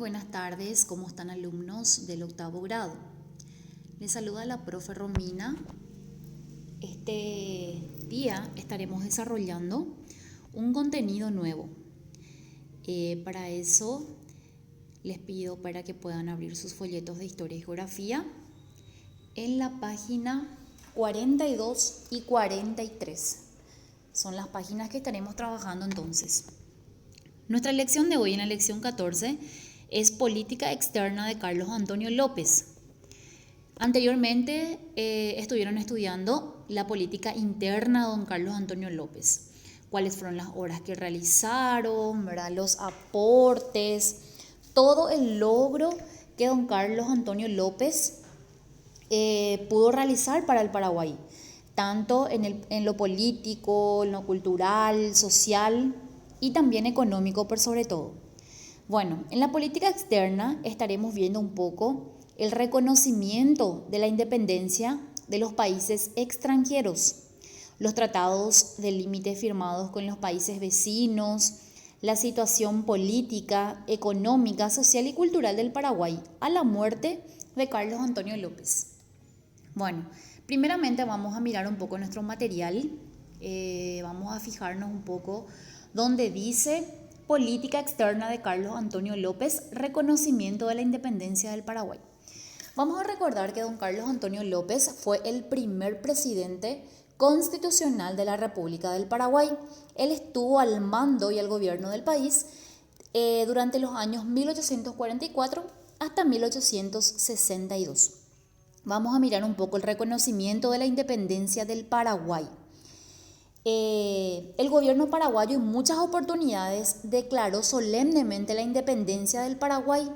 buenas tardes. ¿Cómo están, alumnos del octavo grado? Les saluda la profe Romina. Este día estaremos desarrollando un contenido nuevo. Para eso les pido para que puedan abrir sus folletos de historia y geografía en la página 42 y 43. Son las páginas que estaremos trabajando entonces. Nuestra lección de hoy, en la lección 14, es Política Externa de Carlos Antonio López. Anteriormente estuvieron estudiando la política interna de don Carlos Antonio López. Cuáles fueron las obras que realizaron, ¿verdad? Los aportes, todo el logro que don Carlos Antonio López pudo realizar para el Paraguay, tanto en lo político, en lo cultural, social y también económico por sobre todo. Bueno, en la política externa estaremos viendo un poco el reconocimiento de la independencia de los países extranjeros, los tratados de límite firmados con los países vecinos, la situación política, económica, social y cultural del Paraguay a la muerte de Carlos Antonio López. Bueno, primeramente vamos a mirar un poco nuestro material, vamos a fijarnos un poco donde dice Política Externa de Carlos Antonio López, reconocimiento de la independencia del Paraguay. Vamos a recordar que don Carlos Antonio López fue el primer presidente constitucional de la República del Paraguay. Él estuvo al mando y al gobierno del país durante los años 1844 hasta 1862. Vamos a mirar un poco el reconocimiento de la independencia del Paraguay. El gobierno paraguayo en muchas oportunidades declaró solemnemente la independencia del Paraguay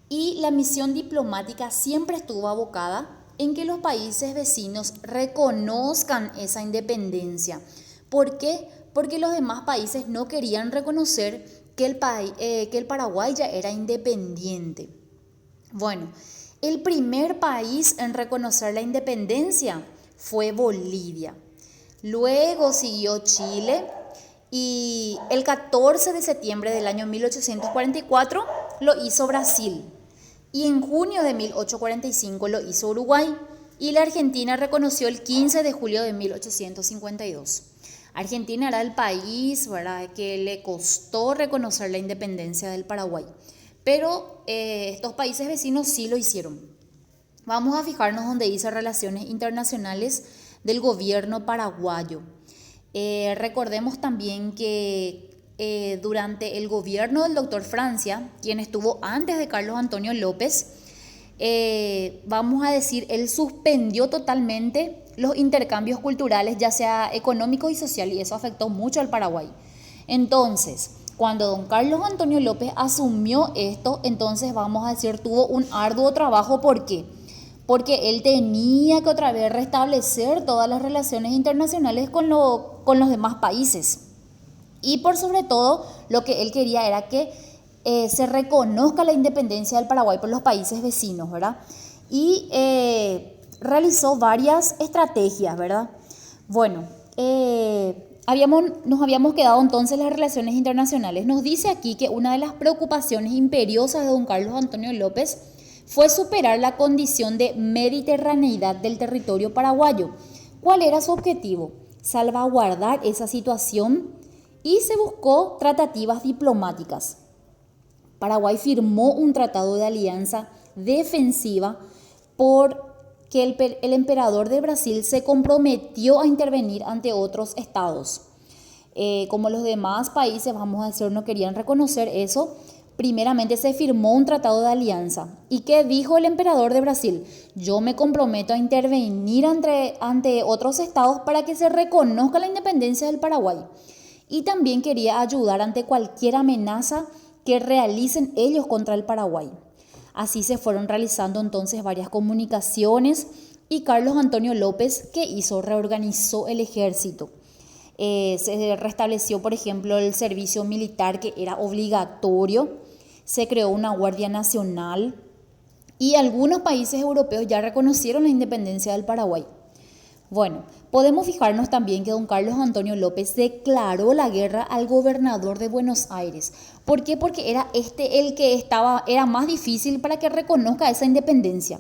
y la misión diplomática siempre estuvo abocada en que los países vecinos reconozcan esa independencia. ¿Por qué? Porque los demás países no querían reconocer que el Paraguay ya era independiente. Bueno, el primer país en reconocer la independencia fue Bolivia. Luego siguió Chile y el 14 de septiembre del año 1844 lo hizo Brasil. Y en junio de 1845 lo hizo Uruguay y la Argentina reconoció el 15 de julio de 1852. Argentina era el país, ¿verdad?, que le costó reconocer la independencia del Paraguay, pero estos países vecinos sí lo hicieron. Vamos a fijarnos donde dice Relaciones Internacionales del gobierno paraguayo. Recordemos también que durante el gobierno del doctor Francia, quien estuvo antes de Carlos Antonio López, vamos a decir, él suspendió totalmente los intercambios culturales, ya sea económicos y social, y eso afectó mucho al Paraguay. Entonces, cuando don Carlos Antonio López asumió esto, entonces vamos a decir, tuvo un arduo trabajo. ¿Por qué? Porque él tenía que otra vez restablecer todas las relaciones internacionales con los demás países. Y por sobre todo, lo que él quería era que se reconozca la independencia del Paraguay por los países vecinos, ¿verdad? Y realizó varias estrategias, ¿verdad? Bueno, nos habíamos quedado entonces en las relaciones internacionales. Nos dice aquí que una de las preocupaciones imperiosas de don Carlos Antonio López fue superar la condición de mediterraneidad del territorio paraguayo. ¿Cuál era su objetivo? Salvaguardar esa situación y se buscó tratativas diplomáticas. Paraguay firmó un tratado de alianza defensiva porque el emperador de Brasil se comprometió a intervenir ante otros estados. Como los demás países, vamos a decir, no querían reconocer eso, primeramente se firmó un tratado de alianza. ¿Y qué dijo el emperador de Brasil? Yo me comprometo a intervenir ante otros estados para que se reconozca la independencia del Paraguay. Y también quería ayudar ante cualquier amenaza que realicen ellos contra el Paraguay. Así se fueron realizando entonces varias comunicaciones y Carlos Antonio López, ¿qué hizo? Reorganizó el ejército. Se restableció, por ejemplo, el servicio militar, que era obligatorio. Se creó una Guardia Nacional y algunos países europeos ya reconocieron la independencia del Paraguay. Bueno, podemos fijarnos también que don Carlos Antonio López declaró la guerra al gobernador de Buenos Aires. ¿Por qué? Porque era el que era más difícil para que reconozca esa independencia.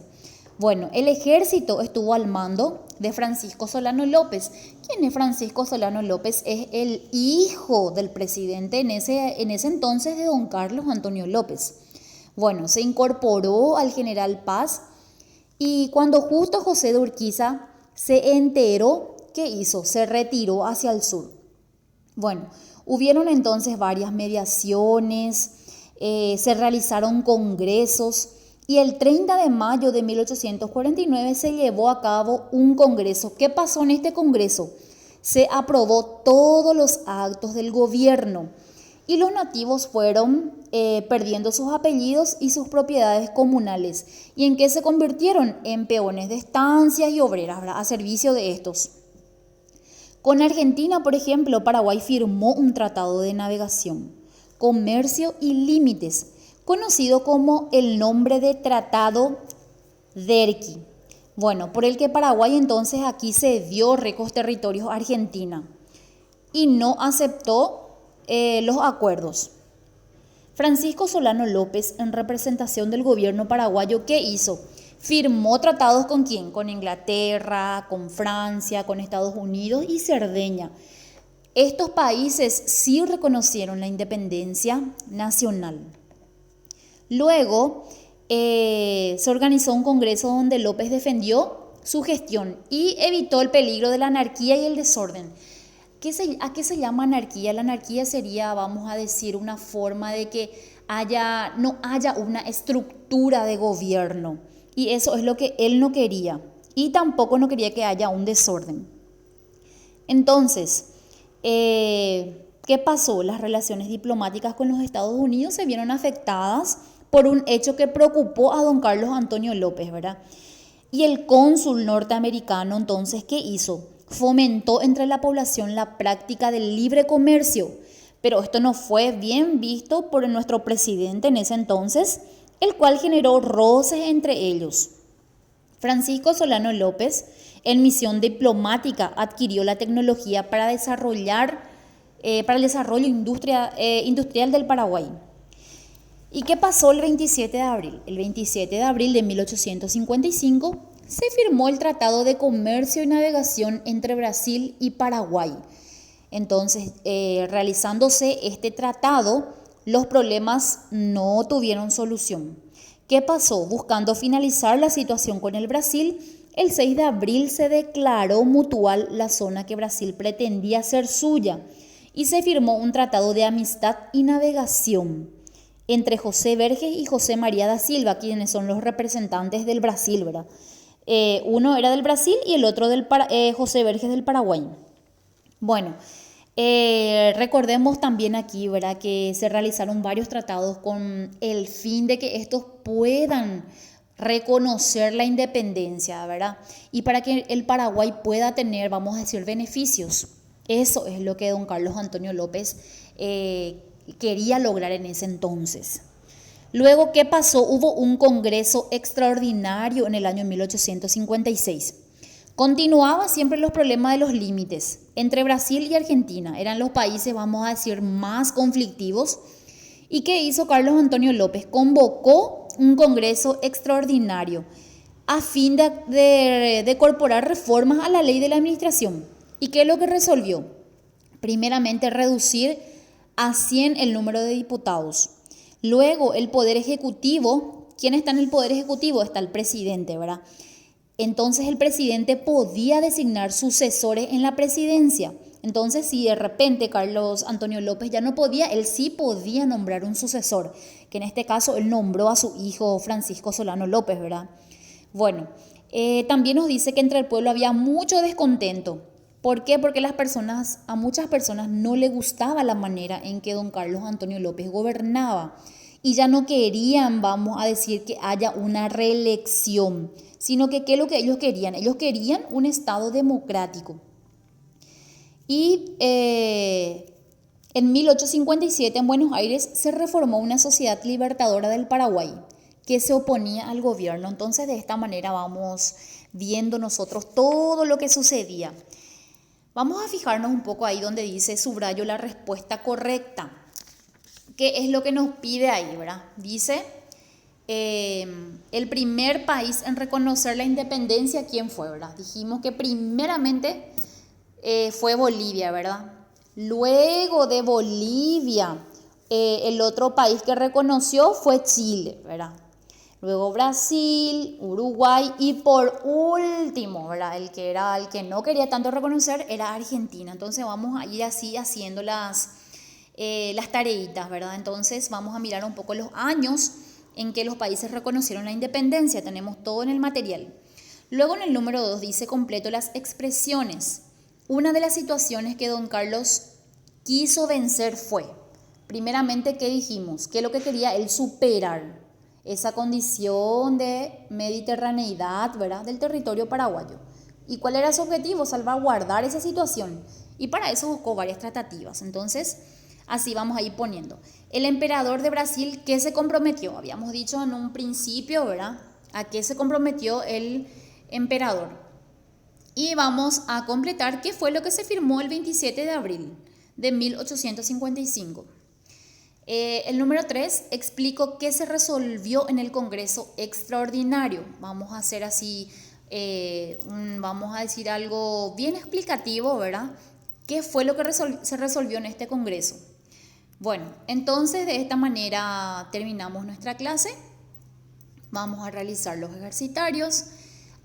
Bueno, el ejército estuvo al mando de Francisco Solano López. ¿Quién es Francisco Solano López? Es el hijo del presidente en ese entonces de don Carlos Antonio López. Bueno, se incorporó al general Paz y cuando justo José de Urquiza se enteró, ¿qué hizo? Se retiró hacia el sur. Bueno, hubieron entonces varias mediaciones, se realizaron congresos y el 30 de mayo de 1849 se llevó a cabo un congreso. ¿Qué pasó en este congreso? Se aprobó todos los actos del gobierno y los nativos fueron perdiendo sus apellidos y sus propiedades comunales. ¿Y en qué se convirtieron? En peones de estancias y obreras, ¿verdad?, a servicio de estos. Con Argentina, por ejemplo, Paraguay firmó un tratado de navegación, comercio y límites, conocido como el nombre de Tratado Derqui. Bueno, por el que Paraguay entonces aquí cedió ricos territorios a Argentina y no aceptó los acuerdos. Francisco Solano López, en representación del gobierno paraguayo, ¿qué hizo? Firmó tratados ¿con quién? Con Inglaterra, con Francia, con Estados Unidos y Cerdeña. Estos países sí reconocieron la independencia nacional. Luego se organizó un congreso donde López defendió su gestión y evitó el peligro de la anarquía y el desorden. ¿A qué se llama anarquía? La anarquía sería, vamos a decir, una forma de que no haya una estructura de gobierno. Y eso es lo que él no quería. Y tampoco no quería que haya un desorden. Entonces, ¿qué pasó? Las relaciones diplomáticas con los Estados Unidos se vieron afectadas por un hecho que preocupó a don Carlos Antonio López, ¿verdad? Y el cónsul norteamericano, entonces, ¿qué hizo? Fomentó entre la población la práctica del libre comercio, pero esto no fue bien visto por nuestro presidente en ese entonces, el cual generó roces entre ellos. Francisco Solano López, en misión diplomática, adquirió la tecnología para el desarrollo industrial del Paraguay. ¿Y qué pasó el 27 de abril? El 27 de abril de 1855 se firmó el Tratado de Comercio y Navegación entre Brasil y Paraguay. Entonces, realizándose este tratado, los problemas no tuvieron solución. ¿Qué pasó? Buscando finalizar la situación con el Brasil, el 6 de abril se declaró mutual la zona que Brasil pretendía ser suya y se firmó un tratado de amistad y navegación entre José Verges y José María da Silva, quienes son los representantes del Brasil, ¿verdad? Uno era del Brasil y el otro José Verges del Paraguay. Bueno, recordemos también aquí, ¿verdad?, que se realizaron varios tratados con el fin de que estos puedan reconocer la independencia, ¿verdad? Y para que el Paraguay pueda tener, vamos a decir, beneficios. Eso es lo que don Carlos Antonio López quería lograr en ese entonces. Luego, ¿qué pasó? Hubo un congreso extraordinario en el año 1856. Continuaba siempre los problemas de los límites entre Brasil y Argentina. Eran los países, vamos a decir, más conflictivos. ¿Y qué hizo Carlos Antonio López? Convocó un congreso extraordinario a fin de incorporar reformas a la ley de la administración. ¿Y qué es lo que resolvió? Primeramente, reducir a 100 el número de diputados. Luego, el Poder Ejecutivo. ¿Quién está en el Poder Ejecutivo? Está el presidente, ¿verdad? Entonces, el presidente podía designar sucesores en la presidencia. Entonces, si de repente Carlos Antonio López ya no podía, él sí podía nombrar un sucesor, que en este caso él nombró a su hijo Francisco Solano López, ¿verdad? Bueno, también nos dice que entre el pueblo había mucho descontento. ¿Por qué? Porque a muchas personas no le gustaba la manera en que don Carlos Antonio López gobernaba y ya no querían, vamos a decir, que haya una reelección, sino que ¿qué es lo que ellos querían? Ellos querían un Estado democrático. Y en 1857 en Buenos Aires se reformó una sociedad libertadora del Paraguay que se oponía al gobierno. Entonces, de esta manera vamos viendo nosotros todo lo que sucedía. Vamos a fijarnos un poco ahí donde dice subrayo la respuesta correcta. ¿Qué es lo que nos pide ahí, verdad? Dice, el primer país en reconocer la independencia, ¿quién fue, verdad? Dijimos que primeramente fue Bolivia, ¿verdad? Luego de Bolivia, el otro país que reconoció fue Chile, ¿verdad? Luego Brasil, Uruguay y por último, ¿verdad? El que no quería tanto reconocer era Argentina. Entonces vamos a ir así haciendo las tareitas, ¿verdad? Entonces vamos a mirar un poco los años en que los países reconocieron la independencia. Tenemos todo en el material. Luego en el número 2 dice completo las expresiones. Una de las situaciones que don Carlos quiso vencer fue, primeramente, ¿qué dijimos? Que lo que quería él superar esa condición de mediterraneidad, ¿verdad?, del territorio paraguayo. ¿Y cuál era su objetivo? Salvaguardar esa situación. Y para eso buscó varias tratativas. Entonces, así vamos a ir poniendo. El emperador de Brasil, ¿qué se comprometió? Habíamos dicho en un principio, ¿verdad?, a qué se comprometió el emperador. Y vamos a completar qué fue lo que se firmó el 27 de abril de 1855. El número 3, explico qué se resolvió en el Congreso Extraordinario. Vamos a hacer así, vamos a decir algo bien explicativo, ¿verdad? ¿Qué fue lo que se resolvió en este Congreso? Bueno, entonces de esta manera terminamos nuestra clase. Vamos a realizar los ejercitarios.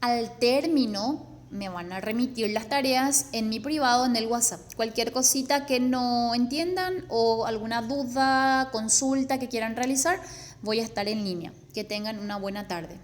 Al término me van a remitir las tareas en mi privado, en el WhatsApp. Cualquier cosita que no entiendan o alguna duda, consulta que quieran realizar, voy a estar en línea. Que tengan una buena tarde.